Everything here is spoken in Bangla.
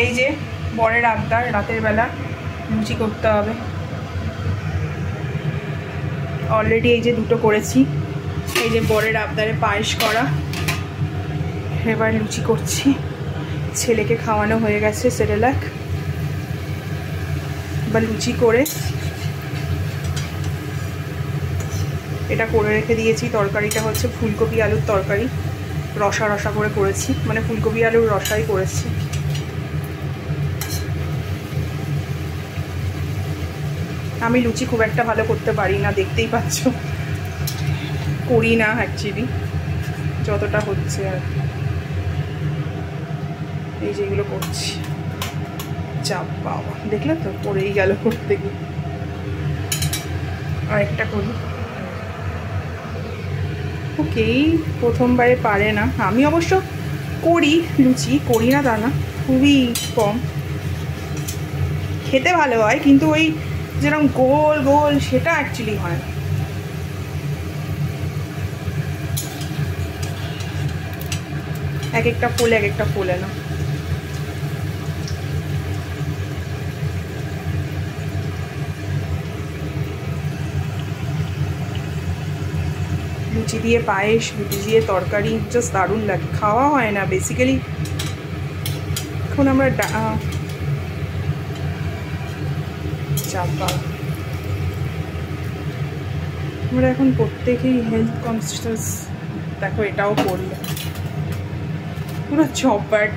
এই যে বরের আবদার, রাতের বেলা লুচি করতে হবে। অলরেডি এই যে দুটো করেছি। এই যে বরের আবদারে পায়েস করা, এবার লুচি করছি। ছেলেকে খাওয়ানো হয়ে গেছে সেরেলাক। এবার লুচি করে এটা করে রেখে দিয়েছি। তরকারিটা হচ্ছে ফুলকপি আলুর তরকারি, রসা রসা করে করেছি, মানে ফুলকপি আলুর রসাই করেছি। আমি লুচি খুব একটা ভালো করতে পারি না, দেখতেই পাচ্ছ, করি না অ্যাকচুয়ালি, যতটা হচ্ছে আর। এই যেগুলো করছি, চাপ বাবা, দেখলে তো পড়েই গেল করতে গিয়ে। আরেকটা করি। ওকেই, প্রথমবারে পারে না। আমি অবশ্য করি লুচি, করি না তা না, খুবই কম। খেতে ভালো হয়, কিন্তু ওই যেরকম গোল গোল সেটা অ্যাকচুয়ালি হয় না। এক একটা ফোলে, এক একটা ফোলে না। লুচি দিয়ে পায়েস, লুচি দিয়ে তরকারি জাস্ট দারুণ লাগে। খাওয়া হয় না বেসিক্যালি। এখন আমরা আমরা এখন প্রত্যেকেই হেলথ কনসিয়াস। দেখো এটাও করলো, পুরো চপাট।